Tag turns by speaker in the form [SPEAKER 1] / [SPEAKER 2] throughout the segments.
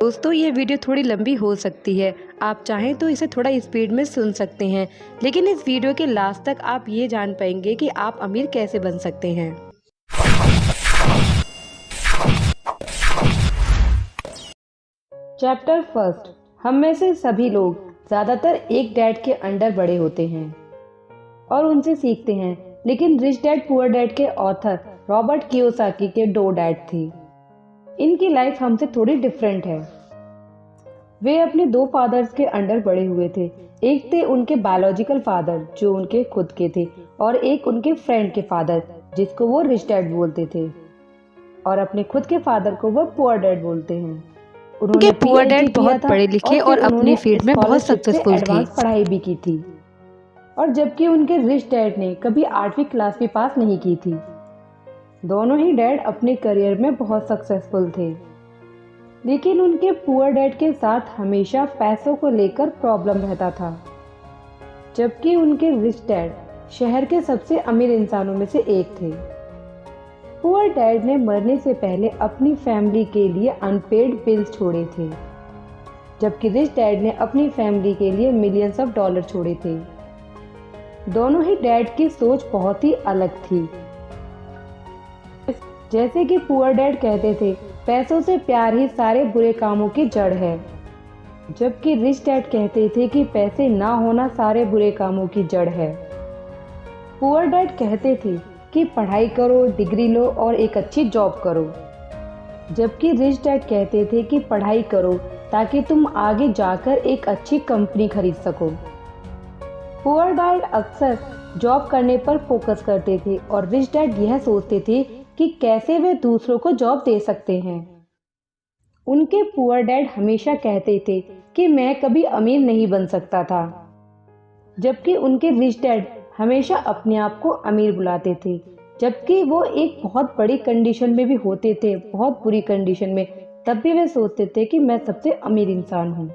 [SPEAKER 1] दोस्तों ये वीडियो थोड़ी लंबी हो सकती है, आप चाहें तो इसे थोड़ा स्पीड में सुन सकते हैं, लेकिन इस वीडियो के लास्ट तक आप ये जान पाएंगे कि आप अमीर कैसे बन सकते हैं। Chapter first. हम में से सभी लोग ज़्यादातर एक डैड के अंडर बड़े होते हैं और उनसे सीखते हैं, लेकिन रिच डैड पुअर डैड के ऑथर रॉबर्ट कियोसाकी के 2 डैड थे। इनकी लाइफ हमसे थोड़ी डिफरेंट है। वे अपने 2 फादर्स के अंडर बड़े हुए थे। एक थे उनके बायोलॉजिकल फादर जो उनके खुद के थे, और एक उनके फ्रेंड के फादर जिसको वो रिच डैड बोलते थे, और अपने खुद के फादर को वो पुअर डैड बोलते हैं। उनके पुअर डैड बहुत पढ़े लिखे और अपनी फील्ड में बहुत सक्सेसफुल थे, पढ़ाई भी की थी, और जबकि उनके रिच डैड ने कभी 8वीं क्लास भी पास नहीं की थी। दोनों ही डैड अपने करियर में बहुत सक्सेसफुल थे, लेकिन उनके पुअर डैड के साथ हमेशा पैसों को लेकर प्रॉब्लम रहता था। जबकि उनके रिच डैड शहर के सबसे अमीर इंसानों में से एक थे। पुअर डैड ने मरने से पहले अपनी फैमिली के लिए अनपेड बिल्स छोड़े थे, जबकि रिच डैड ने अपनी फैमिली के लिए मिलियंस ऑफ डॉलर छोड़े थे। दोनों ही डैड की सोच बहुत ही अलग थी। जैसे कि पुअर डैड कहते थे, पैसों से प्यार ही सारे बुरे कामों की जड़ है, जबकि रिच डैड कहते थे कि पैसे ना होना सारे बुरे कामों की जड़ है। पुअर डैड कहते थे कि पढ़ाई करो, डिग्री लो और एक अच्छी जॉब करो, जबकि रिच डैड कहते थे कि पढ़ाई करो ताकि तुम आगे जाकर एक अच्छी कंपनी खरीद सको। पुअर डैड अक्सर जॉब करने पर फोकस करते थे और रिच डैड यह सोचते थे कि कैसे वे दूसरों को जॉब दे सकते हैं। उनके पुअर डैड हमेशा कहते थे कि मैं कभी अमीर नहीं बन सकता था, जबकि उनके रिच डैड हमेशा अपने आप को अमीर बुलाते थे, जबकि वो एक बहुत बड़ी कंडीशन में भी होते थे, बहुत बुरी कंडीशन में, तब भी वे सोचते थे कि मैं सबसे अमीर इंसान हूँ।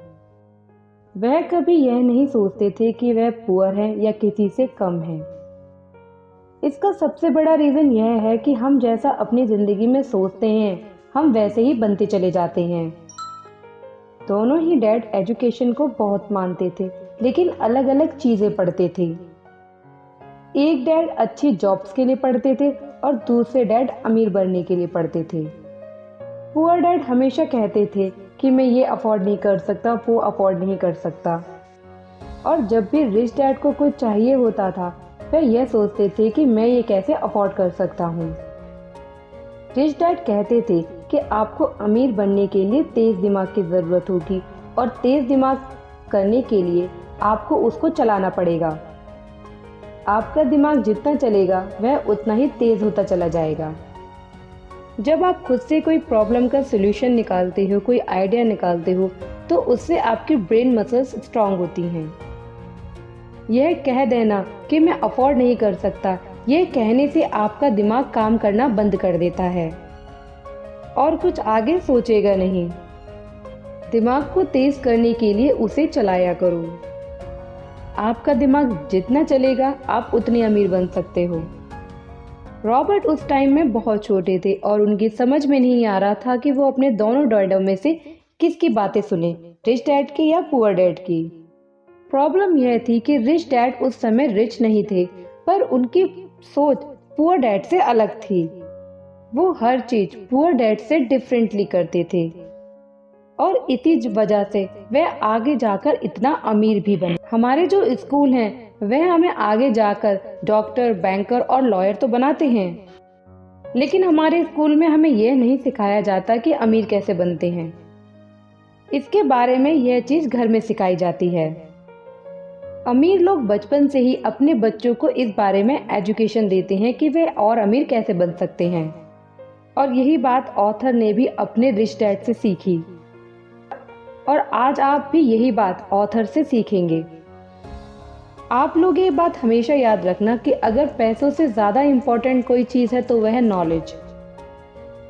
[SPEAKER 1] वह कभी यह नहीं सोचते थे कि वह पुअर है या किसी से कम है। इसका सबसे बड़ा रीज़न यह है कि हम जैसा अपनी ज़िंदगी में सोचते हैं, हम वैसे ही बनते चले जाते हैं। दोनों ही डैड एजुकेशन को बहुत मानते थे, लेकिन अलग अलग चीज़ें पढ़ते थे। एक डैड अच्छी जॉब्स के लिए पढ़ते थे और दूसरे डैड अमीर बनने के लिए पढ़ते थे। पुअर डैड हमेशा कहते थे कि मैं ये अफोर्ड नहीं कर सकता, वो अफोर्ड नहीं कर सकता, और जब भी रिच डैड को कुछ चाहिए होता था वह यह सोचते थे कि मैं ये कैसे अफोर्ड कर सकता हूँ। रिच डैड कहते थे कि आपको अमीर बनने के लिए तेज दिमाग की ज़रूरत होगी, और तेज दिमाग करने के लिए आपको उसको चलाना पड़ेगा। आपका दिमाग जितना चलेगा वह उतना ही तेज होता चला जाएगा। जब आप खुद से कोई प्रॉब्लम का सलूशन निकालते हो, कोई आइडिया निकालते हो, तो उससे आपकी ब्रेन मसल्स स्ट्रांग होती हैं। यह कह देना कि मैं अफोर्ड नहीं कर सकता, यह कहने से आपका दिमाग काम करना बंद कर देता है और कुछ आगे सोचेगा नहीं। दिमाग को तेज करने के लिए उसे चलाया करो। आपका दिमाग जितना चलेगा आप उतने अमीर बन सकते हो। रॉबर्ट उस टाइम में बहुत छोटे थे और उनकी समझ में नहीं आ रहा था कि वो अपने दोनों डैडों में से किसकी बातें सुने, रिच डैड की या पुअर डैड की। प्रॉब्लम यह थी कि रिच डैड उस समय रिच नहीं थे, पर उनकी सोच पुअर डैड से अलग थी। वो हर चीज पुअर डैड से डिफरेंटली करते थे, और इसी वजह से वह आगे जाकर इतना अमीर भी बने। हमारे जो स्कूल हैं वह हमें आगे जाकर डॉक्टर, बैंकर और लॉयर तो बनाते हैं, लेकिन हमारे स्कूल में हमें यह नहीं सिखाया जाता कि अमीर कैसे बनते हैं। इसके बारे में यह चीज़ घर में सिखाई जाती है। अमीर लोग बचपन से ही अपने बच्चों को इस बारे में एजुकेशन देते हैं कि वे और अमीर कैसे बन सकते हैं, और यही बात ऑथर ने भी अपने रिच डैड से सीखी, और आज आप भी यही बात ऑथर से सीखेंगे। आप लोग ये बात हमेशा याद रखना कि अगर पैसों से ज़्यादा इम्पोर्टेंट कोई चीज़ है तो वह है नॉलेज।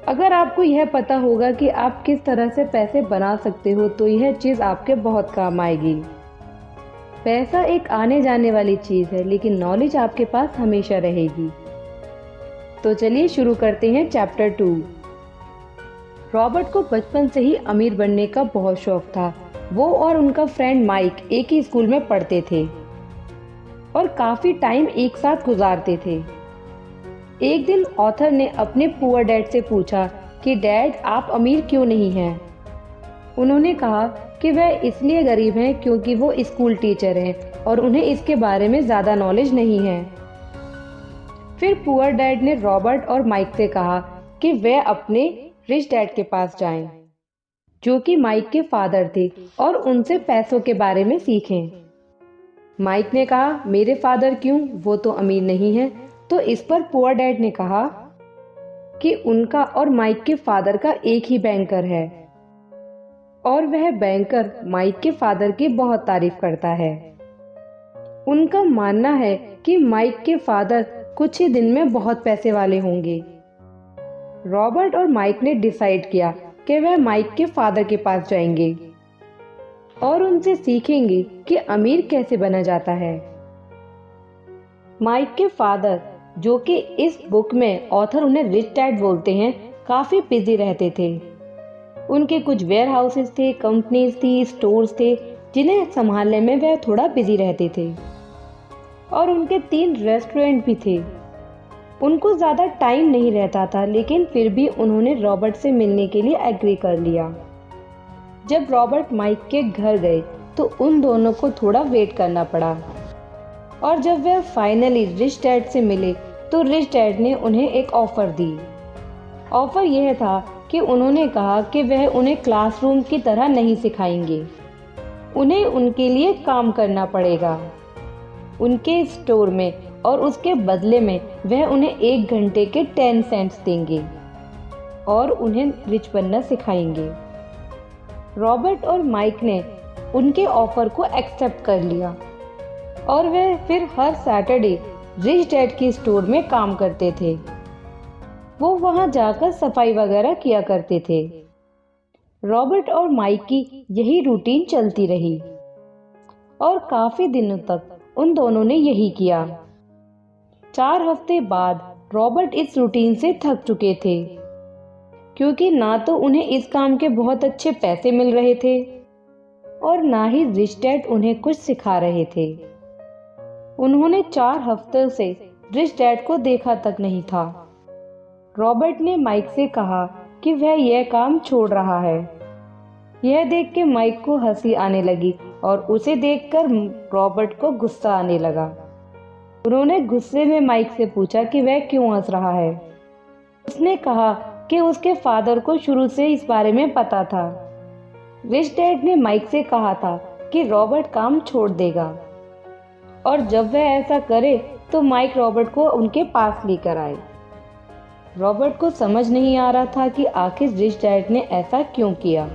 [SPEAKER 1] अगर आपको यह पता होगा कि आप किस तरह से पैसे बना सकते हो तो यह चीज़ आपके बहुत काम आएगी। पैसा एक आने जाने वाली चीज़ है, लेकिन नॉलेज आपके पास हमेशा रहेगी। तो चलिए शुरू करते हैं चैप्टर 2। रॉबर्ट को बचपन से ही अमीर बनने का बहुत शौक था। वो और उनका फ्रेंड माइक एक ही स्कूल में पढ़ते थे और काफ़ी टाइम एक साथ गुजारते थे। एक दिन ऑथर ने अपने पुअर डैड से पूछा कि डैड, आप अमीर क्यों नहीं हैं? उन्होंने कहा कि वह इसलिए गरीब हैं क्योंकि वो स्कूल टीचर हैं और उन्हें इसके बारे में ज़्यादा नॉलेज नहीं है। फिर पुअर डैड ने रॉबर्ट और माइक से कहा कि वे अपने रिच डैड के पास जाएं, जो कि माइक के फादर थे, और उनसे पैसों के बारे में सीखें। माइक ने कहा, मेरे फादर क्यों, वो तो अमीर नहीं है। तो इस पर पुअर डैड ने कहा कि उनका और माइक के फादर का एक ही बैंकर है और वह बैंकर माइक के फादर की बहुत तारीफ करता है। उनका मानना है कि माइक के फादर कुछ ही दिन में बहुत पैसे वाले होंगे। रॉबर्ट और माइक ने डिसाइड किया कि वह माइक के फादर के पास जाएंगे और उनसे सीखेंगे कि अमीर कैसे बना जाता है। माइक के फादर, जो कि इस बुक में ऑथर उन्हें रिच डैड बोलते हैं, काफी बिजी रहते थे। उनके कुछ वेयर हाउसेस थे, कंपनीज थी, स्टोर्स थे, जिन्हें संभालने में वह थोड़ा बिजी रहते थे, और उनके 3 रेस्टोरेंट भी थे। उनको ज़्यादा टाइम नहीं रहता था, लेकिन फिर भी उन्होंने रॉबर्ट से मिलने के लिए एग्री कर लिया। जब रॉबर्ट माइक के घर गए तो उन दोनों को थोड़ा वेट करना पड़ा, और जब वह फाइनली रिच डैड से मिले तो रिच डैड ने उन्हें एक ऑफ़र दी। ऑफ़र यह था कि उन्होंने कहा कि वह उन्हें क्लासरूम की तरह नहीं सिखाएंगे, उन्हें उनके लिए काम करना पड़ेगा उनके स्टोर में, और उसके बदले में वह उन्हें 1 घंटे के 10 सेंट्स देंगे और उन्हें रिच बनना सिखाएंगे। रॉबर्ट और माइक ने उनके ऑफर को एक्सेप्ट कर लिया और वह फिर हर सैटरडे रिच डैड की स्टोर में काम करते थे। वो वहां जाकर सफाई वगैरह किया करते थे। रॉबर्ट और माइक की यही रूटीन चलती रही और काफी दिनों तक उन दोनों ने यही किया। 4 हफ्ते बाद रॉबर्ट इस रूटीन से थक चुके थे, क्योंकि ना तो उन्हें इस काम के बहुत अच्छे पैसे मिल रहे थे और ना ही रिच डैड उन्हें कुछ सिखा रहे थे। उन्होंने 4 हफ्ते से रिच डैड को देखा तक नहीं था। रॉबर्ट ने माइक से कहा कि वह यह काम छोड़ रहा है। यह देख के माइक को हंसी आने लगी और उसे देखकर रॉबर्ट को गुस्सा आने लगा। उन्होंने गुस्से में माइक से पूछा कि वह क्यों हंस रहा है। उसने कहा कि उसके फादर को शुरू से इस बारे में पता था। रिच डैड ने माइक से कहा था कि रॉबर्ट काम छोड़ देगा और जब वह ऐसा करे तो माइक रॉबर्ट को उनके पास लेकर आए। रॉबर्ट को समझ नहीं आ रहा था कि आखिर रिच डैड ने ऐसा क्यों किया,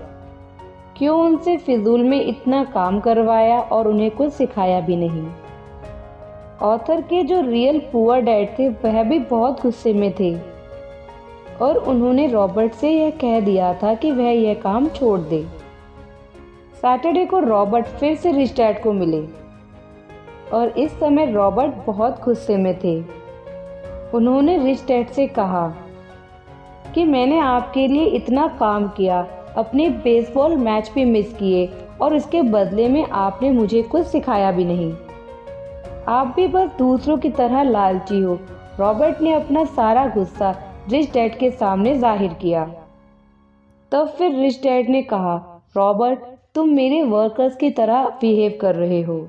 [SPEAKER 1] क्यों उनसे फिजूल में इतना काम करवाया और उन्हें कुछ सिखाया भी नहीं। ऑथर के जो रियल पुअर डैड थे वह भी बहुत गुस्से में थे और उन्होंने रॉबर्ट से यह कह दिया था कि वह यह काम छोड़ दे। सैटरडे को रॉबर्ट फिर से रिच डैड को मिले और इस समय रॉबर्ट बहुत गुस्से में थे। उन्होंने रिच डैड से कहा कि मैंने आपके लिए इतना काम किया, अपने बेसबॉल मैच भी मिस किए और इसके बदले में आपने मुझे कुछ सिखाया भी नहीं। आप भी बस दूसरों की तरह लालची हो। रॉबर्ट ने अपना सारा गुस्सा रिच डैड के सामने जाहिर किया। तब फिर रिच डैड ने कहा, रॉबर्ट, तुम मेरे वर्कर्स की तरह बिहेव कर रहे हो।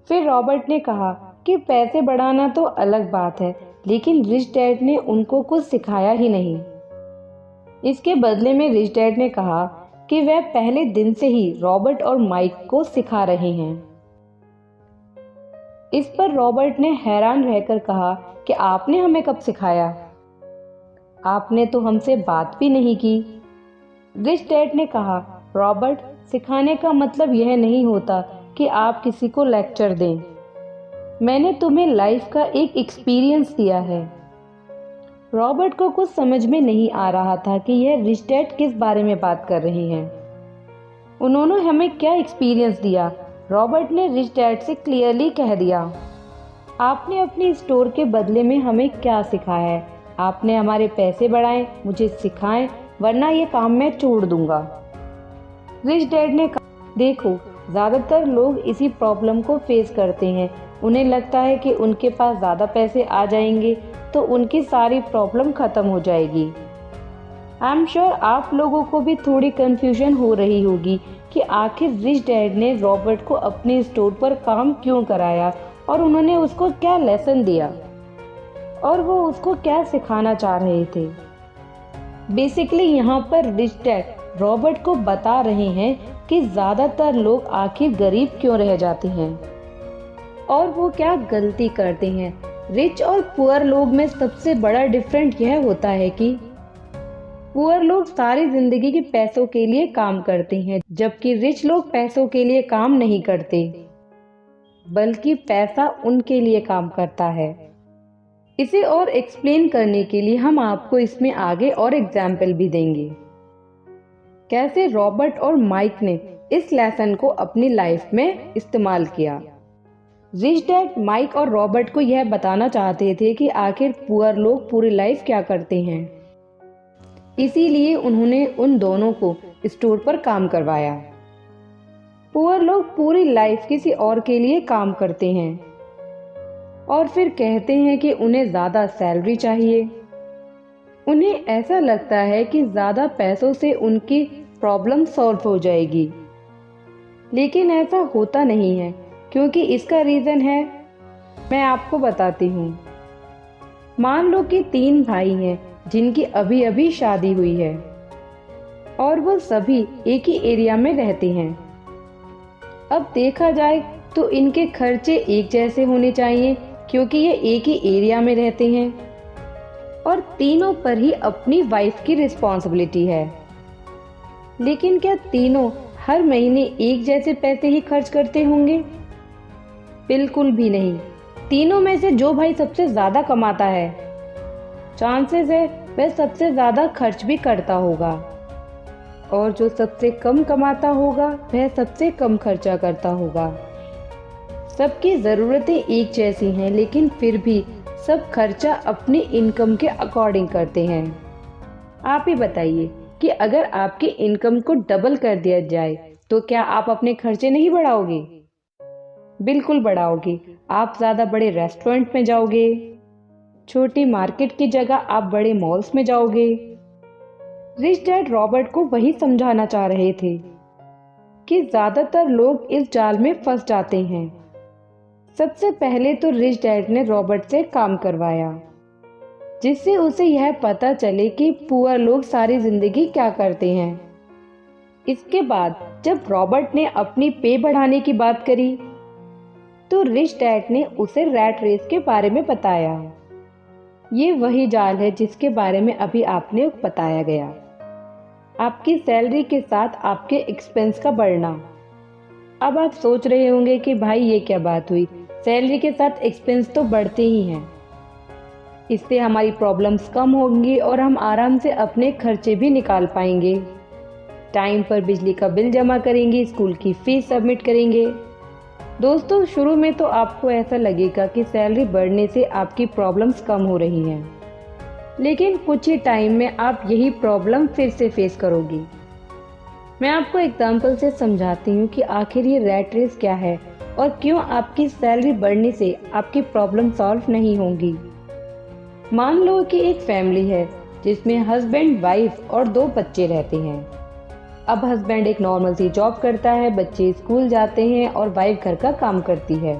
[SPEAKER 1] फिर रॉबर्ट ने कहा कि पैसे बढ़ाना तो अलग बात है, लेकिन रिच डैड ने उनको कुछ सिखाया ही नहीं। इसके बदले में रिच डैड ने कहा कि वह पहले दिन से ही रॉबर्ट और माइक को सिखा रहे हैं। इस पर रॉबर्ट ने हैरान रहकर कहा कि आपने हमें कब सिखाया? आपने तो हमसे बात भी नहीं की। रिच डैड ने कहा, रॉबर्ट, सिखाने का मतलब यह नहीं होता कि आप किसी को लेक्चर दें। मैंने तुम्हें लाइफ का एक एक्सपीरियंस दिया है। रॉबर्ट को कुछ समझ में नहीं आ रहा था कि यह रिच डैड किस बारे में बात कर रहे हैं। उन्होंने हमें क्या एक्सपीरियंस दिया? रॉबर्ट ने रिच डैड से क्लियरली कह दिया, आपने अपनी स्टोर के बदले में हमें क्या सिखाया है? आपने हमारे पैसे बढ़ाए, मुझे सिखाएं वरना ये काम मैं छोड़ दूंगा। रिच डैड ने कहा, देखो ज़्यादातर लोग इसी प्रॉब्लम को फेस करते हैं। उन्हें लगता है कि उनके पास ज़्यादा पैसे आ जाएंगे तो उनकी सारी प्रॉब्लम ख़त्म हो जाएगी। आई एम श्योर आप लोगों को भी थोड़ी कन्फ्यूजन हो रही होगी कि आखिर रिच डैड ने रॉबर्ट को अपने स्टोर पर काम क्यों कराया और उन्होंने उसको क्या लेसन दिया और वो उसको क्या सिखाना चाह रहे थे। बेसिकली यहाँ पर रिच डैड रॉबर्ट को बता रहे हैं कि ज़्यादातर लोग आखिर गरीब क्यों रह जाते हैं और वो क्या गलती करते हैं। रिच और पुअर लोग में सबसे बड़ा डिफरेंट यह होता है कि पुअर लोग सारी जिंदगी के पैसों के लिए काम करते हैं, जबकि रिच लोग पैसों के लिए काम नहीं करते, बल्कि पैसा उनके लिए काम करता है। इसे और एक्सप्लेन करने के लिए हम आपको इसमें आगे और एग्जाम्पल भी देंगे, कैसे रॉबर्ट और माइक ने इस लेसन को अपनी लाइफ में इस्तेमाल किया। रिच डैड माइक और रॉबर्ट को यह बताना चाहते थे कि आखिर पुअर लोग पूरी लाइफ क्या करते हैं, इसीलिए उन्होंने उन दोनों को स्टोर पर काम करवाया। पुअर लोग पूरी लाइफ किसी और के लिए काम करते हैं और फिर कहते हैं कि उन्हें ज़्यादा सैलरी चाहिए। उन्हें ऐसा लगता है कि ज़्यादा पैसों से उनकी प्रॉब्लम सॉल्व हो जाएगी, लेकिन ऐसा होता नहीं है, क्योंकि इसका रीज़न है, मैं आपको बताती हूँ। मान लो कि 3 भाई हैं जिनकी अभी अभी शादी हुई है और वो सभी एक ही एरिया में रहते हैं। अब देखा जाए तो इनके खर्चे एक जैसे होने चाहिए, क्योंकि ये एक ही एरिया में रहते हैं और तीनों पर ही अपनी वाइफ की रिस्पॉन्सिबिलिटी है। लेकिन क्या तीनों हर महीने एक जैसे पैसे ही खर्च करते होंगे? बिल्कुल भी नहीं। तीनों में से जो भाई सबसे ज्यादा कमाता है, चांसेस है वह सबसे ज्यादा खर्च भी करता होगा, और जो सबसे कम कमाता होगा वह सबसे कम खर्चा करता होगा। सबकी ज़रूरतें एक जैसी हैं, लेकिन फिर भी सब खर्चा अपनी इनकम के अकॉर्डिंग करते हैं। आप ही बताइए कि अगर आपकी इनकम को डबल कर दिया जाए तो क्या आप अपने खर्चे नहीं बढ़ाओगे? बिल्कुल बढ़ाओगे। आप ज़्यादा बड़े रेस्टोरेंट में जाओगे, छोटी मार्केट की जगह आप बड़े मॉल्स में जाओगे। रिच डैड रॉबर्ट को वही समझाना चाह रहे थे कि ज़्यादातर लोग इस जाल में फंस जाते हैं। सबसे पहले तो रिच डैड ने रॉबर्ट से काम करवाया, जिससे उसे यह पता चले कि पुअर लोग सारी जिंदगी क्या करते हैं। इसके बाद जब रॉबर्ट ने अपनी पे बढ़ाने की बात करी तो रिच डैड ने उसे रैट रेस के बारे में बताया। ये वही जाल है जिसके बारे में अभी आपने बताया गया, आपकी सैलरी के साथ आपके एक्सपेंस का बढ़ना। अब आप सोच रहे होंगे कि भाई ये क्या बात हुई, सैलरी के साथ एक्सपेंस तो बढ़ते ही हैं, इससे हमारी प्रॉब्लम्स कम होंगी और हम आराम से अपने खर्चे भी निकाल पाएंगे, टाइम पर बिजली का बिल जमा करेंगे, स्कूल की फीस सबमिट करेंगे। दोस्तों, शुरू में तो आपको ऐसा लगेगा कि सैलरी बढ़ने से आपकी प्रॉब्लम्स कम हो रही हैं, लेकिन कुछ ही टाइम में आप यही प्रॉब्लम फिर से फेस करोगी। मैं आपको एग्जाम्पल से समझाती हूँ कि आखिर ये रैट रेस क्या है और क्यों आपकी सैलरी बढ़ने से आपकी प्रॉब्लम सॉल्व नहीं होंगी। मान लो कि एक फैमिली है जिसमें हस्बैंड, वाइफ और 2 बच्चे रहते हैं। अब हस्बैंड एक नॉर्मल सी जॉब करता है, बच्चे स्कूल जाते हैं और वाइफ घर का काम करती है।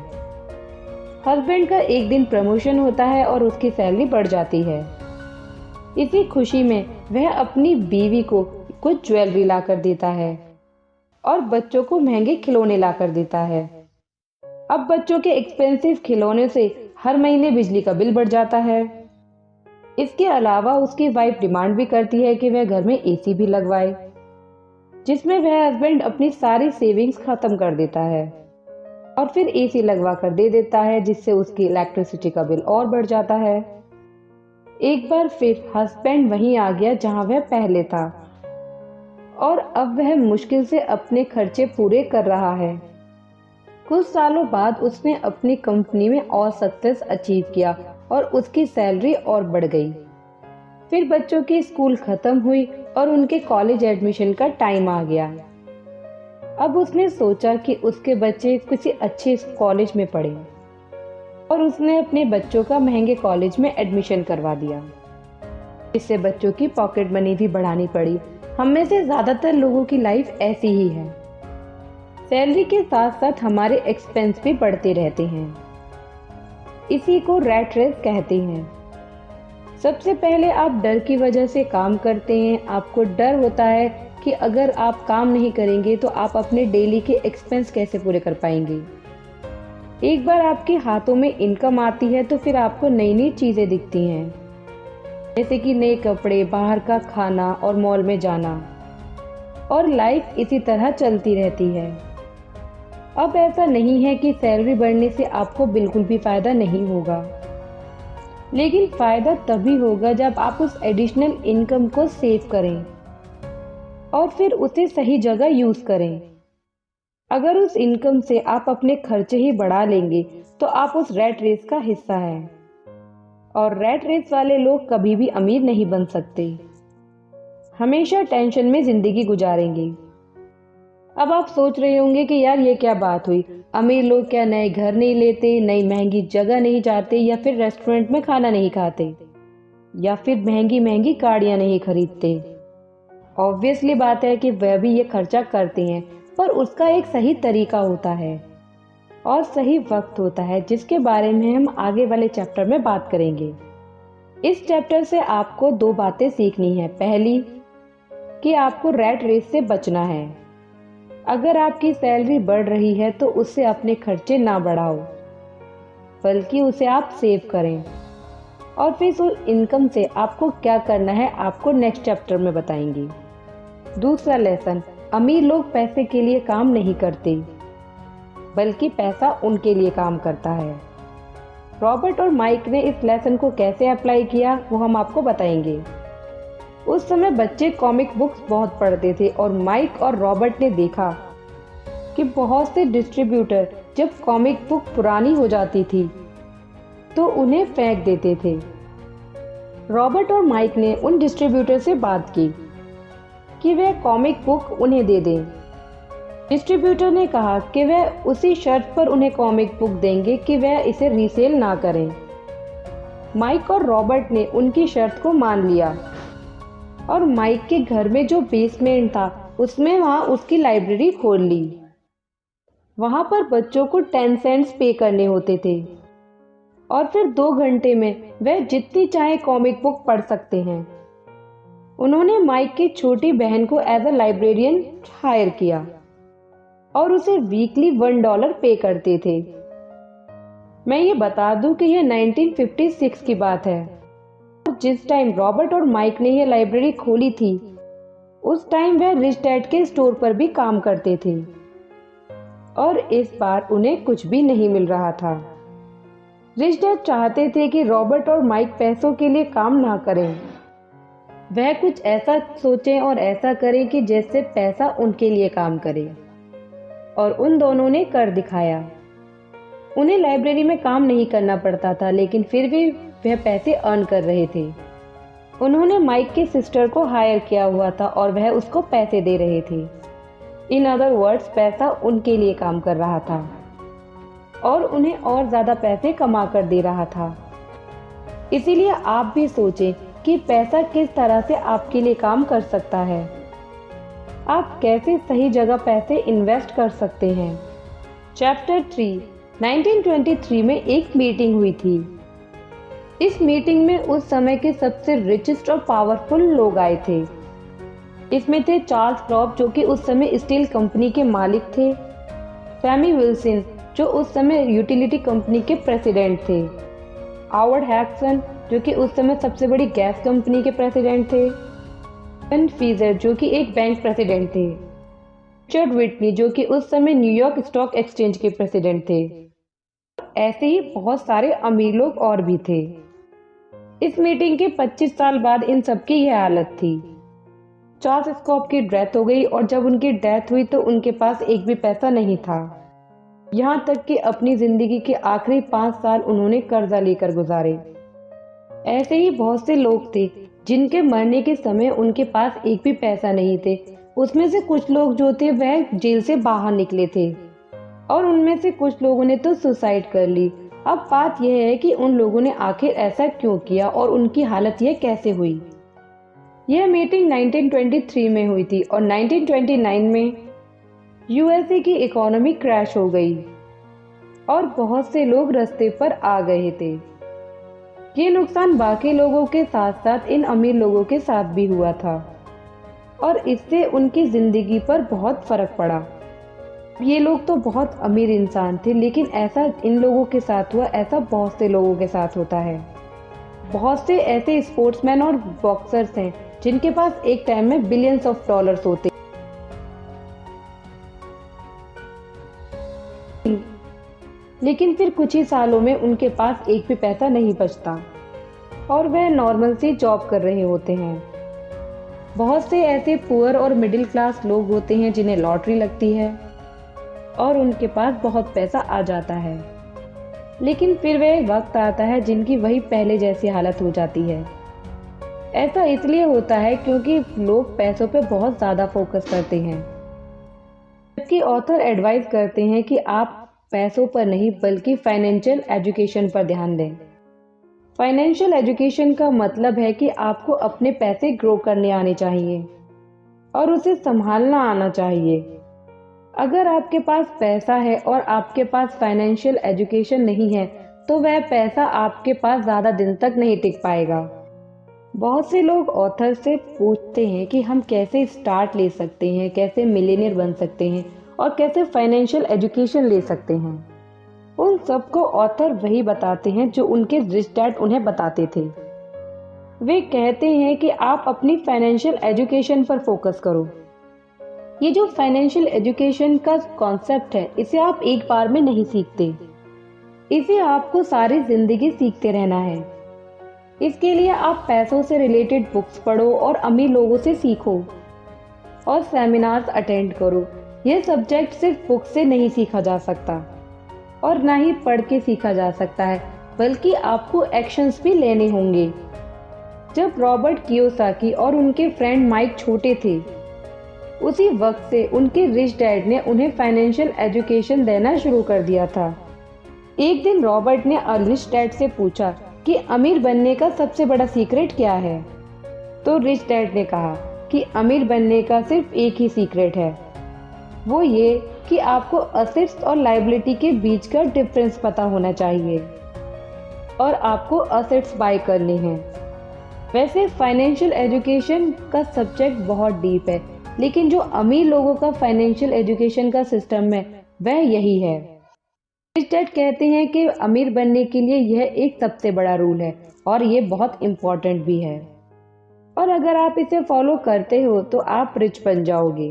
[SPEAKER 1] हस्बैंड का एक दिन प्रमोशन होता है और उसकी सैलरी बढ़ जाती है। इसी खुशी में वह अपनी बीवी को कुछ ज्वेलरी ला कर देता है और बच्चों को महंगे खिलौने ला कर देता है। अब बच्चों के एक्सपेंसिव खिलौने से हर महीने बिजली का बिल बढ़ जाता है। इसके अलावा उसकी वाइफ डिमांड भी करती है कि वह घर में एसी भी लगवाए, जिसमें वह हस्बैंड अपनी सारी सेविंग्स खत्म कर देता है और फिर एसी लगवा कर दे देता है, जिससे उसकी इलेक्ट्रिसिटी का बिल और बढ़ जाता है। एक बार फिर हस्बैंड वहीं आ गया जहां वह पहले था और अब वह मुश्किल से अपने खर्चे पूरे कर रहा है। कुछ सालों बाद उसने अपनी कंपनी में और सक्सेस अचीव किया और उसकी सैलरी और बढ़ गई। फिर बच्चों की स्कूल खत्म हुई और उनके कॉलेज एडमिशन का टाइम आ गया। अब उसने सोचा कि उसके बच्चे किसी अच्छे कॉलेज में पढ़ें और उसने अपने बच्चों का महंगे कॉलेज में एडमिशन करवा दिया। इससे बच्चों की पॉकेट मनी भी बढ़ानी पड़ी। हम में से ज़्यादातर लोगों की लाइफ ऐसी ही है। सैलरी के साथ साथ हमारे एक्सपेंस भी बढ़ते रहते हैं। इसी को रैट रेस कहते हैं। सबसे पहले आप डर की वजह से काम करते हैं। आपको डर होता है कि अगर आप काम नहीं करेंगे तो आप अपने डेली के एक्सपेंस कैसे पूरे कर पाएंगे। एक बार आपके हाथों में इनकम आती है तो फिर आपको नई नई चीज़ें दिखती हैं, जैसे कि नए कपड़े, बाहर का खाना और मॉल में जाना, और लाइफ इसी तरह चलती रहती है। अब ऐसा नहीं है कि सैलरी बढ़ने से आपको बिल्कुल भी फ़ायदा नहीं होगा, लेकिन फ़ायदा तभी होगा जब आप उस एडिशनल इनकम को सेव करें और फिर उसे सही जगह यूज़ करें। अगर उस इनकम से आप अपने खर्चे ही बढ़ा लेंगे तो आप उस रैट रेस का हिस्सा हैं, और रैट रेस वाले लोग कभी भी अमीर नहीं बन सकते, हमेशा टेंशन में ज़िंदगी गुजारेंगे। अब आप सोच रहे होंगे कि यार ये क्या बात हुई, अमीर लोग क्या नए घर नहीं लेते, नई महंगी जगह नहीं जाते, या फिर रेस्टोरेंट में खाना नहीं खाते, या फिर महंगी महंगी गाड़ियाँ नहीं खरीदते। ऑब्वियसली बात है कि वह भी ये खर्चा करते हैं, पर उसका एक सही तरीका होता है और सही वक्त होता है, जिसके बारे में हम आगे वाले चैप्टर में बात करेंगे। इस चैप्टर से आपको दो बातें सीखनी है। पहली, कि आपको रैट रेस से बचना है। अगर आपकी सैलरी बढ़ रही है तो उससे अपने खर्चे ना बढ़ाओ, बल्कि उसे आप सेव करें, और फिर उस इनकम से आपको क्या करना है आपको नेक्स्ट चैप्टर में बताएंगे। दूसरा लेसन, अमीर लोग पैसे के लिए काम नहीं करते, बल्कि पैसा उनके लिए काम करता है। रॉबर्ट और माइक ने इस लेसन को कैसे अप्लाई किया वो हम आपको बताएंगे। उस समय बच्चे कॉमिक बुक्स बहुत पढ़ते थे और माइक और रॉबर्ट ने देखा कि बहुत से डिस्ट्रीब्यूटर जब कॉमिक बुक पुरानी हो जाती थी तो उन्हें फेंक देते थे। रॉबर्ट और माइक ने उन डिस्ट्रीब्यूटर से बात की कि वह कॉमिक बुक उन्हें दे दें। डिस्ट्रीब्यूटर ने कहा कि वह उसी शर्त पर उन्हें कॉमिक बुक देंगे कि वह इसे रीसेल ना करें। माइक और रॉबर्ट ने उनकी शर्त को मान लिया और माइक के घर में जो बेसमेंट था उसमें वहाँ उसकी लाइब्रेरी खोल ली। वहाँ पर बच्चों को 10 सेंट्स पे करने होते थे और फिर 2 घंटे में वह जितनी चाहे कॉमिक बुक पढ़ सकते हैं। उन्होंने माइक की छोटी बहन को एज अ लाइब्रेरियन हायर किया और उसे वीकली $1 पे करते थे। मैं ये बता दूं कि यह 1956 की बात है। जिस टाइम रॉबर्ट और माइक ने यह लाइब्रेरी खोली थी उस टाइम वह रिच डैड के स्टोर पर भी काम करते थे और इस बार उन्हें कुछ भी नहीं मिल रहा था। रिच डैड चाहते थे कि रॉबर्ट और माइक पैसों के लिए काम ना करें, वह कुछ ऐसा सोचें और ऐसा करें कि जैसे पैसा उनके लिए काम करे, और उन दोनों ने कर दिखाया। उन्हें लाइब्रेरी में काम नहीं करना पड़ता था, लेकिन फिर भी वह पैसे अर्न कर रहे थे। उन्होंने माइक के सिस्टर को हायर किया हुआ था और वह उसको पैसे दे रहे थे। इन अदर वर्ड्स, पैसा उनके लिए काम कर रहा था और उन्हें और ज़्यादा पैसे कमा कर दे रहा था। इसीलिए आप भी सोचें कि पैसा किस तरह से आपके लिए काम कर सकता है। आप कैसे सही जगह पैसे इन्वेस्ट कर सकते हैं। चैप्टर 3, 1923 में एक मीटिंग हुई थी। इस मीटिंग में उस समय के सबसे रिचेस्ट और पावरफुल लोग आए थे। इसमें थे चार्ल्स क्रॉप, जो कि उस समय स्टील कंपनी के मालिक थे, सैमी विल्सन, जो उस समय यूटिलिटी कंपनी के प्रेसिडेंट थे, हावर्ड हैक्सन, जो कि उस समय सबसे बड़ी गैस कंपनी के प्रेसिडेंट थे, बेन फीजर, जो कि एक बैंक प्रेसिडेंट थे, रिचर्ड व्हिटनी, जो कि उस समय न्यूयॉर्क स्टॉक एक्सचेंज के प्रेसिडेंट थे। ऐसे ही बहुत सारे अमीर लोग और भी थे। इस मीटिंग के 25 साल बाद इन सबकी यह हालत थी। चार्ल्स स्कॉप की डेथ हो गई और जब उनकी डेथ हुई तो उनके पास एक भी पैसा नहीं था। यहाँ तक कि अपनी जिंदगी के आखिरी 5 साल उन्होंने कर्जा लेकर गुजारे। ऐसे ही बहुत से लोग थे जिनके मरने के समय उनके पास एक भी पैसा नहीं थे। उसमें से कुछ लोग जो थे वह जेल से बाहर निकले थे और उनमें से कुछ लोगों ने तो सुसाइड कर ली। अब बात यह है कि उन लोगों ने आखिर ऐसा क्यों किया और उनकी हालत यह कैसे हुई। यह मीटिंग 1923 में हुई थी और 1929 में यूएसए की इकोनॉमी क्रैश हो गई और बहुत से लोग रास्ते पर आ गए थे। ये नुकसान बाकी लोगों के साथ साथ इन अमीर लोगों के साथ भी हुआ था और इससे उनकी जिंदगी पर बहुत फर्क पड़ा। ये लोग तो बहुत अमीर इंसान थे, लेकिन ऐसा इन लोगों के साथ हुआ, ऐसा बहुत से लोगों के साथ होता है। बहुत से ऐसे स्पोर्ट्समैन और बॉक्सर्स हैं जिनके पास एक टाइम में बिलियंस ऑफ डॉलर्स होते, लेकिन फिर कुछ ही सालों में उनके पास एक भी पैसा नहीं बचता और वह नॉर्मल सी जॉब कर रहे होते हैं। बहुत से ऐसे पुअर और मिडिल क्लास लोग होते हैं जिन्हें लॉटरी लगती है और उनके पास बहुत पैसा आ जाता है, लेकिन फिर वह वक्त आता है जिनकी वही पहले जैसी हालत हो जाती है। ऐसा इसलिए होता है क्योंकि लोग पैसों पर बहुत ज़्यादा फोकस करते हैं, जबकि ऑथर एडवाइस करते हैं कि आप पैसों पर नहीं बल्कि फाइनेंशियल एजुकेशन पर ध्यान दें। फाइनेंशियल एजुकेशन का मतलब है कि आपको अपने पैसे ग्रो करने आने चाहिए और उसे संभालना आना चाहिए। अगर आपके पास पैसा है और आपके पास फाइनेंशियल एजुकेशन नहीं है तो वह पैसा आपके पास ज़्यादा दिन तक नहीं टिक पाएगा। बहुत से लोग ऑथर से पूछते हैं कि हम कैसे स्टार्ट ले सकते हैं, कैसे मिलियनेयर बन सकते हैं और कैसे फाइनेंशियल एजुकेशन ले सकते हैं। उन सबको ऑथर वही बताते हैं जो उनके रिच डैड उन्हें बताते थे। वे कहते हैं कि आप अपनी फाइनेंशियल एजुकेशन पर फोकस करो। ये जो फाइनेंशियल एजुकेशन का कॉन्सेप्ट है, इसे आप एक बार में नहीं सीखते, इसे आपको सारी जिंदगी सीखते रहना है। इसके लिए आप पैसों से रिलेटेड बुक्स पढ़ो और अमीर लोगों से सीखो और सेमिनार्स अटेंड करो। यह सब्जेक्ट सिर्फ बुक से नहीं सीखा जा सकता और ना ही पढ़ के सीखा जा सकता है, बल्कि आपको एक्शंस भी लेने होंगे। जब रॉबर्ट कियोसाकी और उनके फ्रेंड माइक छोटे थे, उसी वक्त से उनके रिच डैड ने उन्हें फाइनेंशियल एजुकेशन देना शुरू कर दिया था। एक दिन रॉबर्ट ने रिच डैड से पूछा कि अमीर बनने का सबसे बड़ा सीक्रेट क्या है। तो रिच डैड ने कहा कि अमीर बनने का सिर्फ एक ही सीक्रेट है, वो ये कि आपको असेट्स और लायबिलिटी के बीच का डिफरेंस पता होना चाहिए और आपको असेट्स बाय करने हैं। वैसे फाइनेंशियल एजुकेशन का सब्जेक्ट बहुत डीप है, लेकिन जो अमीर लोगों का फाइनेंशियल एजुकेशन का सिस्टम है वह यही है। रिच डैड कहते हैं कि अमीर बनने के लिए यह एक सबसे बड़ा रूल है और ये बहुत इम्पोर्टेंट भी है, और अगर आप इसे फॉलो करते हो तो आप रिच बन जाओगे।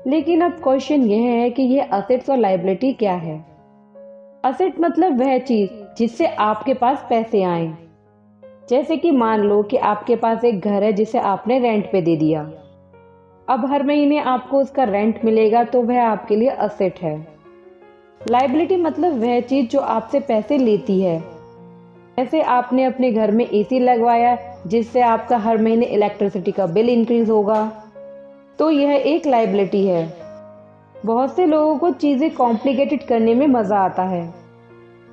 [SPEAKER 1] लेकिन अब क्वेश्चन यह है कि यह असेट्स और लायबिलिटी क्या है। असेट मतलब वह चीज जिससे आपके पास पैसे आए। जैसे कि मान लो कि आपके पास एक घर है जिसे आपने रेंट पे दे दिया। अब हर महीने आपको उसका रेंट मिलेगा, तो वह आपके लिए असेट है। लायबिलिटी मतलब वह चीज जो आपसे पैसे लेती है। जैसे आपने अपने घर में एसी लगवाया जिससे आपका हर महीने इलेक्ट्रिसिटी का बिल इंक्रीज होगा, तो यह एक लायबिलिटी है। बहुत से लोगों को चीज़ें कॉम्प्लिकेटेड करने में मज़ा आता है,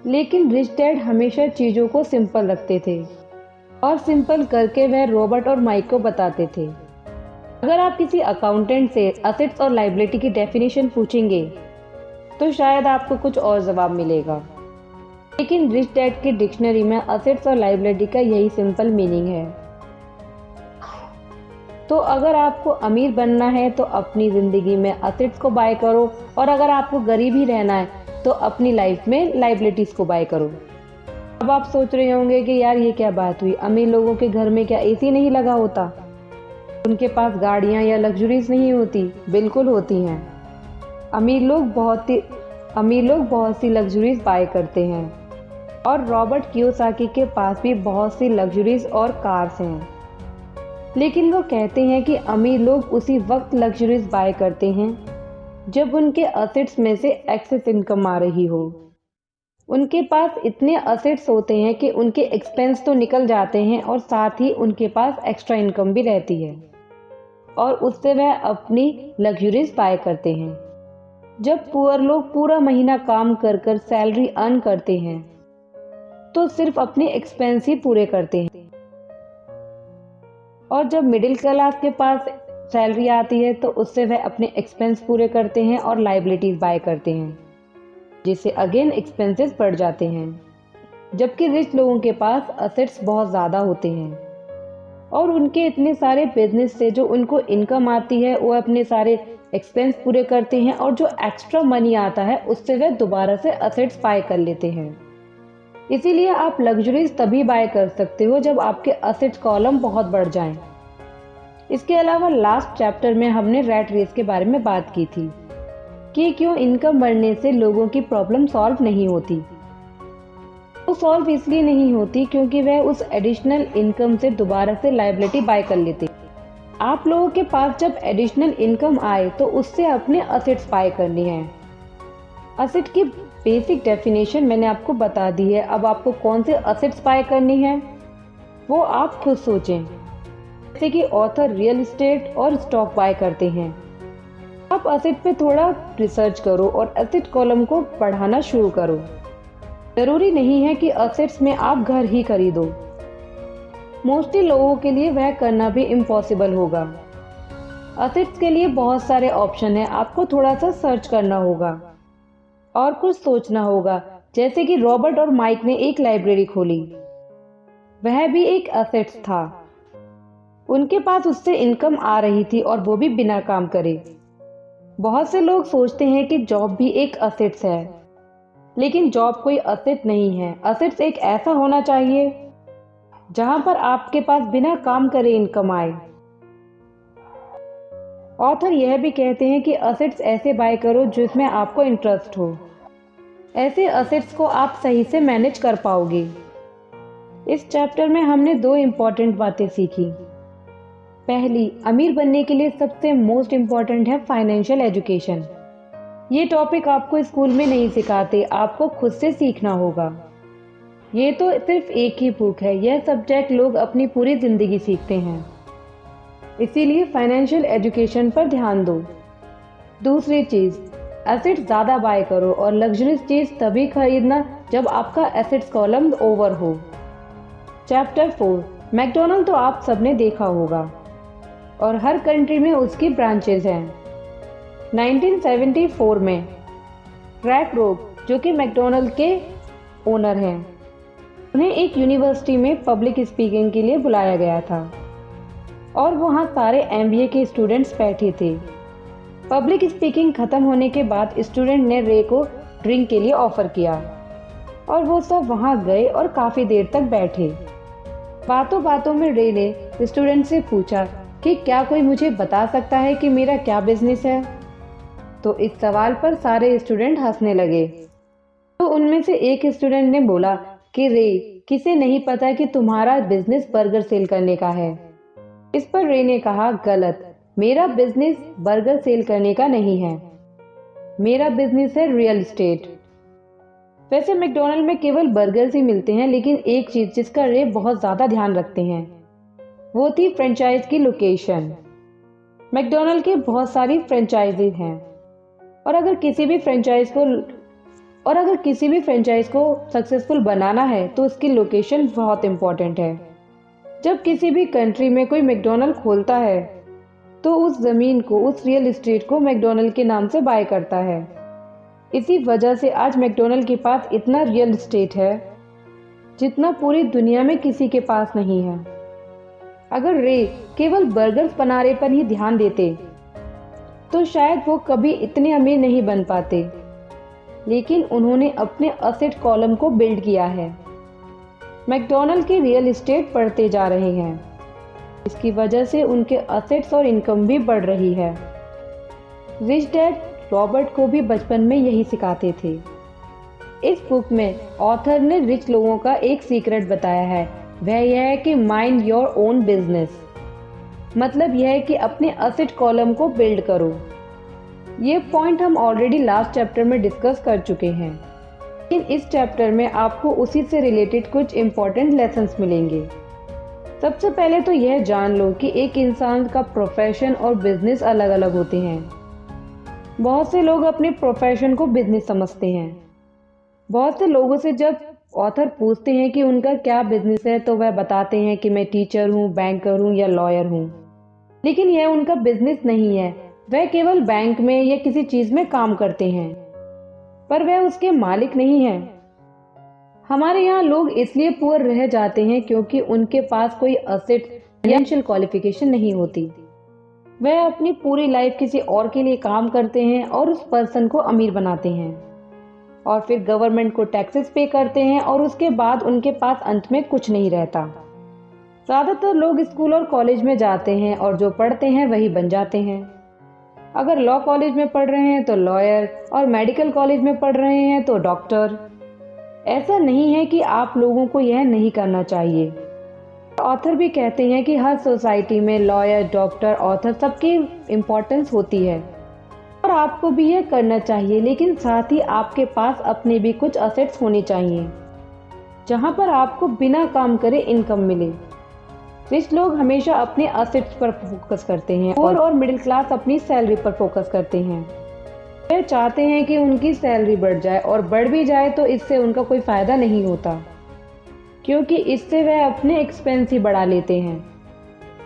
[SPEAKER 1] लेकिन रिच डैड हमेशा चीज़ों को सिंपल रखते थे और सिंपल करके वह रॉबर्ट और माइक को बताते थे। अगर आप किसी अकाउंटेंट से असेट्स और लायबिलिटी की डेफिनेशन पूछेंगे तो शायद आपको कुछ और जवाब मिलेगा, लेकिन रिच डैड की डिक्शनरी में असेट्स और लायबिलिटी का यही सिंपल मीनिंग है। तो अगर आपको अमीर बनना है तो अपनी ज़िंदगी में असेट्स को बाय करो, और अगर आपको गरीब ही रहना है तो अपनी लाइफ में लायबिलिटीज़ को बाय करो। अब आप सोच रहे होंगे कि यार ये क्या बात हुई, अमीर लोगों के घर में क्या एसी नहीं लगा होता, उनके पास गाड़ियाँ या लग्जरीज नहीं होती? बिल्कुल होती हैं। अमीर लोग बहुत सी लग्जरीज बाय करते हैं, और रॉबर्ट कियोसाकी के पास भी बहुत सी लग्जरीज और कार्स हैं। लेकिन वो कहते हैं कि अमीर लोग उसी वक्त लग्जरीज बाय करते हैं जब उनके असेट्स में से एक्सेस इनकम आ रही हो। उनके पास इतने असेट्स होते हैं कि उनके एक्सपेंस तो निकल जाते हैं और साथ ही उनके पास एक्स्ट्रा इनकम भी रहती है और उससे वह अपनी लग्जरीज बाय करते हैं। जब पुअर लोग पूरा महीना काम कर कर सैलरी अर्न करते हैं तो सिर्फ अपने एक्सपेंस ही पूरे करते हैं, और जब मिडिल क्लास के पास सैलरी आती है तो उससे वह अपने एक्सपेंस पूरे करते हैं और लाइबिलिटीज बाय करते हैं, जिससे अगेन एक्सपेंसेस बढ़ जाते हैं। जबकि रिच लोगों के पास असेट्स बहुत ज़्यादा होते हैं और उनके इतने सारे बिजनेस से जो उनको इनकम आती है वो अपने सारे एक्सपेंस पूरे करते हैं और जो एक्स्ट्रा मनी आता है उससे वह दोबारा से असेट्स बाय कर लेते हैं। इसीलिए आप लग्जरीज तभी बाय कर सकते हो जब आपके असेट्स कॉलम बहुत बढ़ जाएं। इसके अलावा लास्ट चैप्टर में हमने रैट रेस के बारे में बात की थी कि क्यों इनकम बढ़ने से लोगों की प्रॉब्लम सॉल्व नहीं होती। वो सॉल्व इसलिए नहीं होती क्योंकि वह उस एडिशनल इनकम से दोबारा से लायबिलिटी बाय कर लेते। आप लोगों के पास जब एडिशनल इनकम आए तो उससे अपने असेट्स बाय करनी है। असेट की बेसिक डेफिनेशन मैंने आपको बता दी है। अब आपको कौन से असेट्स बाय करनी है वो आप खुद सोचें। जैसे कि ऑथर रियल एस्टेट और स्टॉक बाय करते हैं। आप असेट पे थोड़ा रिसर्च करो और असेट कॉलम को पढ़ाना शुरू करो। जरूरी नहीं है कि असेट्स में आप घर ही खरीदो। मोस्टली लोगों के लिए वह करना भी इम्पॉसिबल होगा। असेट्स के लिए बहुत सारे ऑप्शन है, आपको थोड़ा सा सर्च करना होगा और कुछ सोचना होगा। जैसे कि रॉबर्ट और माइक ने एक लाइब्रेरी खोली, वह भी एक असेट्स था। उनके पास उससे इनकम आ रही थी और वो भी बिना काम करे। बहुत से लोग सोचते हैं कि जॉब भी एक असेट्स है, लेकिन जॉब कोई असेट नहीं है। असेट्स एक ऐसा होना चाहिए जहां पर आपके पास बिना काम करे इनकम आए। ऑथर यह भी कहते हैं कि असेट्स ऐसे बाय करो जिसमें आपको इंटरेस्ट हो। ऐसे असेट्स को आप सही से मैनेज कर पाओगे। इस चैप्टर में हमने 2 इम्पॉर्टेंट बातें सीखी। पहली, अमीर बनने के लिए सबसे मोस्ट इम्पॉर्टेंट है फाइनेंशियल एजुकेशन। ये टॉपिक आपको स्कूल में नहीं सिखाते, आपको खुद से सीखना होगा। ये तो सिर्फ एक ही बुक है, यह सब्जेक्ट लोग अपनी पूरी ज़िंदगी सीखते हैं। इसीलिए फाइनेंशियल एजुकेशन पर ध्यान दो। दूसरी चीज़, एसेट्स ज़्यादा बाय करो और लग्जरीज चीज़ तभी खरीदना जब आपका एसेट्स कॉलम ओवर हो। चैप्टर 4, मैकडॉनल्ड तो आप सबने देखा होगा और हर कंट्री में उसकी ब्रांचेज हैं। 1974 में क्रैक रोब, जो कि मैकडॉनल्ड के ओनर हैं, उन्हें एक यूनिवर्सिटी में पब्लिक स्पीकिंग के लिए बुलाया गया था और वहाँ सारे MBA के स्टूडेंट्स बैठे थे। पब्लिक स्पीकिंग खत्म होने के बाद स्टूडेंट ने रे को ड्रिंक के लिए ऑफर किया और वो सब वहाँ गए और काफ़ी देर तक बैठे। बातों बातों में रे ने स्टूडेंट से पूछा कि क्या कोई मुझे बता सकता है कि मेरा क्या बिजनेस है। तो इस सवाल पर सारे स्टूडेंट हंसने लगे। तो उनमें से एक स्टूडेंट ने बोला कि रे, किसे नहीं पता कि तुम्हारा बिजनेस बर्गर सेल करने का है। इस पर रे ने कहा, गलत, मेरा बिजनेस बर्गर सेल करने का नहीं है, मेरा बिजनेस है रियल एस्टेट। वैसे मैकडॉनल्ड में केवल बर्गर्स ही मिलते हैं, लेकिन एक चीज जिसका रे बहुत ज्यादा ध्यान रखते हैं वो थी फ्रेंचाइज की लोकेशन। मैकडॉनल्ड के बहुत सारी फ्रेंचाइजीज हैं और अगर किसी भी फ्रेंचाइज को सक्सेसफुल बनाना है तो उसकी लोकेशन बहुत इंपॉर्टेंट है। जब किसी भी कंट्री में कोई मैकडॉनल्ड खोलता है तो उस ज़मीन को, उस रियल एस्टेट को मैकडॉनल्ड के नाम से बाय करता है। इसी वजह से आज मैकडॉनल्ड के पास इतना रियल एस्टेट है जितना पूरी दुनिया में किसी के पास नहीं है। अगर रे केवल बर्गर्स बनाने पर ही ध्यान देते तो शायद वो कभी इतने अमीर नहीं बन पाते, लेकिन उन्होंने अपने असेट कॉलम को बिल्ड किया है। मैकडॉनल्ड के रियल एस्टेट बढ़ते जा रहे हैं, इसकी वजह से उनके असेट्स और इनकम भी बढ़ रही है। रिच डैड रॉबर्ट को भी बचपन में यही सिखाते थे। इस बुक में ऑथर ने रिच लोगों का एक सीक्रेट बताया है, वह यह है कि माइंड योर ओन बिजनेस। मतलब यह है कि अपने असेट कॉलम को बिल्ड करो। ये पॉइंट हम ऑलरेडी लास्ट चैप्टर में डिस्कस कर चुके हैं। लेकिन इस चैप्टर में आपको उसी से रिलेटेड कुछ इम्पोर्टेंट लेसन्स मिलेंगे। सबसे पहले तो यह जान लो कि एक इंसान का प्रोफेशन और बिजनेस अलग अलग होते हैं। बहुत से लोग अपने प्रोफेशन को बिजनेस समझते हैं। बहुत से लोगों से जब ऑथर पूछते हैं कि उनका क्या बिजनेस है तो वह बताते हैं कि मैं टीचर हूँ, बैंकर हूँ या लॉयर हूँ। लेकिन यह उनका बिजनेस नहीं है। वह केवल बैंक में या किसी चीज में काम करते हैं, पर वह उसके मालिक नहीं है। हमारे यहाँ लोग इसलिए पुअर रह जाते हैं क्योंकि उनके पास कोई असेट फाइनेंशियल क्वालिफिकेशन नहीं होती। वह अपनी पूरी लाइफ किसी और के लिए काम करते हैं और उस पर्सन को अमीर बनाते हैं और फिर गवर्नमेंट को टैक्सेस पे करते हैं और उसके बाद उनके पास अंत में कुछ नहीं रहता। ज़्यादातर लोग स्कूल और कॉलेज में जाते हैं और जो पढ़ते हैं वही बन जाते हैं। अगर लॉ कॉलेज में पढ़ रहे हैं तो लॉयर और मेडिकल कॉलेज में पढ़ रहे हैं तो डॉक्टर। ऐसा नहीं है कि आप लोगों को यह नहीं करना चाहिए। ऑथर भी कहते हैं कि हर सोसाइटी में लॉयर, डॉक्टर, ऑथर सबकी इम्पोर्टेंस होती है और आपको भी यह करना चाहिए, लेकिन साथ ही आपके पास अपने भी कुछ असेट्स होने चाहिए जहां पर आपको बिना काम करे इनकम मिले। रिच लोग हमेशा अपने असेट्स पर फोकस करते हैं और मिडिल क्लास अपनी सैलरी पर फोकस करते हैं। वे चाहते हैं कि उनकी सैलरी बढ़ जाए और बढ़ भी जाए तो इससे उनका कोई फायदा नहीं होता, क्योंकि इससे वह अपने एक्सपेंस ही बढ़ा लेते हैं।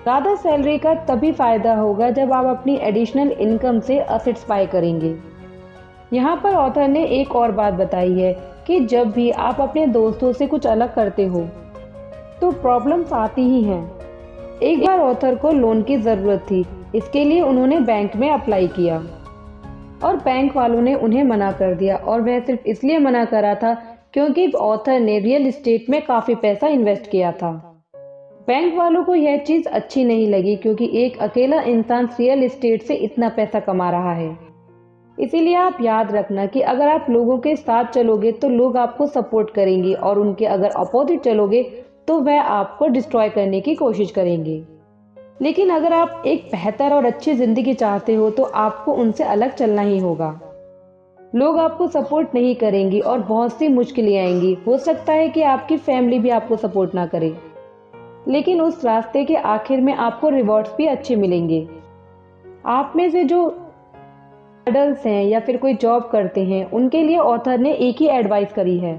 [SPEAKER 1] ज़्यादा सैलरी का तभी फायदा होगा जब आप अपनी एडिशनल इनकम से असेट्स बाय करेंगे। यहाँ पर ऑथर ने एक और बात बताई है कि जब भी आप अपने दोस्तों से कुछ अलग करते हो तो प्रॉब्लम्स आती ही हैं। एक बार ऑथर को लोन की ज़रूरत थी। इसके लिए उन्होंने बैंक में अप्लाई किया और बैंक वालों ने उन्हें मना कर दिया, और वह सिर्फ इसलिए मना करा था क्योंकि ऑथर ने रियल एस्टेट में काफ़ी पैसा इन्वेस्ट किया था। बैंक वालों को यह चीज़ अच्छी नहीं लगी क्योंकि एक अकेला इंसान रियल एस्टेट से इतना पैसा कमा रहा है। इसीलिए आप याद रखना कि अगर आप लोगों के साथ चलोगे तो लोग आपको सपोर्ट करेंगे और उनके अगर अपोजिट चलोगे तो वह आपको डिस्ट्रॉय करने की कोशिश करेंगे। लेकिन अगर आप एक बेहतर और अच्छी ज़िंदगी चाहते हो तो आपको उनसे अलग चलना ही होगा। लोग आपको सपोर्ट नहीं करेंगे और बहुत सी मुश्किलें आएंगी। हो सकता है कि आपकी फैमिली भी आपको सपोर्ट ना करे, लेकिन उस रास्ते के आखिर में आपको रिवॉर्ड्स भी अच्छे मिलेंगे। आप में से जो एडल्ट्स हैं या फिर कोई जॉब करते हैं उनके लिए ऑथर ने एक ही एडवाइस करी है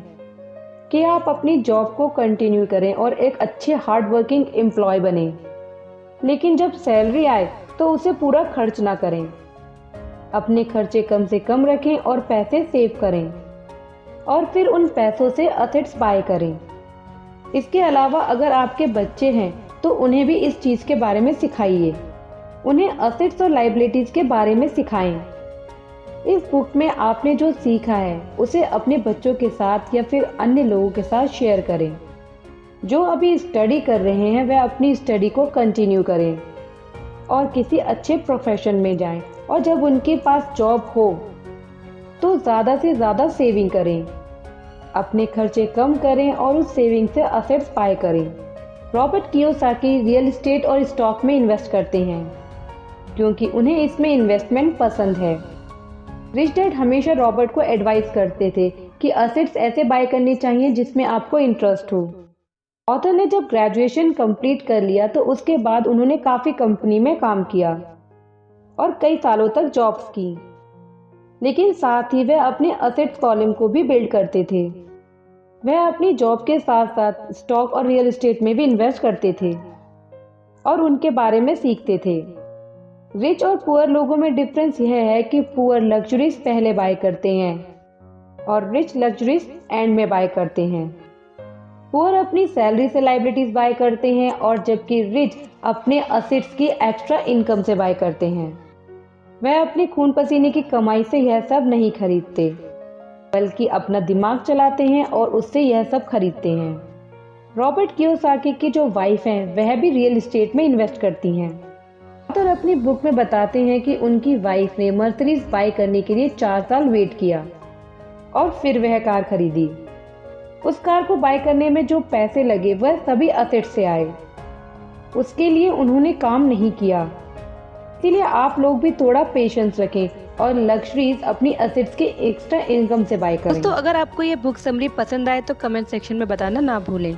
[SPEAKER 1] कि आप अपनी जॉब को कंटिन्यू करें और एक अच्छे हार्ड वर्किंग एम्प्लॉय बने, लेकिन जब सैलरी आए तो उसे पूरा खर्च ना करें। अपने खर्चे कम से कम रखें और पैसे सेव करें और फिर उन पैसों से असेट्स बाय करें। इसके अलावा अगर आपके बच्चे हैं तो उन्हें भी इस चीज़ के बारे में सिखाइए। उन्हें असेट्स और लायबिलिटीज़ के बारे में सिखाएं। इस बुक में आपने जो सीखा है उसे अपने बच्चों के साथ या फिर अन्य लोगों के साथ शेयर करें। जो अभी स्टडी कर रहे हैं वह अपनी स्टडी को कंटिन्यू करें और किसी अच्छे प्रोफेशन में जाएं, और जब उनके पास जॉब हो तो ज़्यादा से ज़्यादा सेविंग करें। अपने खर्चे कम करें और उस सेविंग से असेट्स बाय करें। रॉबर्ट कियोसाकी रियल एस्टेट और स्टॉक में इन्वेस्ट करते हैं क्योंकि उन्हें इसमें इन्वेस्टमेंट पसंद है। रिच डैड हमेशा रॉबर्ट को एडवाइस करते थे कि असेट्स ऐसे बाय करने चाहिए जिसमें आपको इंटरेस्ट हो। ऑथर ने जब ग्रेजुएशन कंप्लीट कर लिया तो उसके बाद उन्होंने काफ़ी कंपनी में काम किया और कई सालों तक जॉब्स की, लेकिन साथ ही वह अपने असेट्स कॉलम को भी बिल्ड करते थे। वह अपनी जॉब के साथ साथ स्टॉक और रियल एस्टेट में भी इन्वेस्ट करते थे और उनके बारे में सीखते थे। रिच और पुअर लोगों में डिफरेंस यह है कि पुअर लग्जरीज पहले बाय करते हैं और रिच लग्जरीज एंड में बाय करते हैं। पुअर अपनी सैलरी से लायबिलिटीज बाय करते हैं और जबकि रिच अपने असेट्स की एक्स्ट्रा इनकम से बाय करते हैं। वह अपने खून पसीने की कमाई से यह सब नहीं खरीदते, बल्कि अपना दिमाग चलाते हैं और उससे यह सब खरीदते हैं। रॉबर्ट कियोसाकी की जो वाइफ हैं वह भी रियल एस्टेट में इन्वेस्ट करती हैं। ऑथर अपनी बुक में बताते हैं कि उनकी वाइफ ने मर्सिडीज बाय करने के लिए 4 साल वेट किया और फिर वह कार खरीदी। उस कार को बाय करने में जो पैसे लगे वह सभी असेट से आए। उसके लिए उन्होंने काम नहीं किया। इसीलिए आप लोग भी थोड़ा पेशेंस रखें और लग्जरीज अपनी असेट्स के एक्स्ट्रा इनकम से बाय करें।
[SPEAKER 2] दोस्तों, अगर आपको ये बुक समरी पसंद आए तो कमेंट सेक्शन में बताना ना भूलें।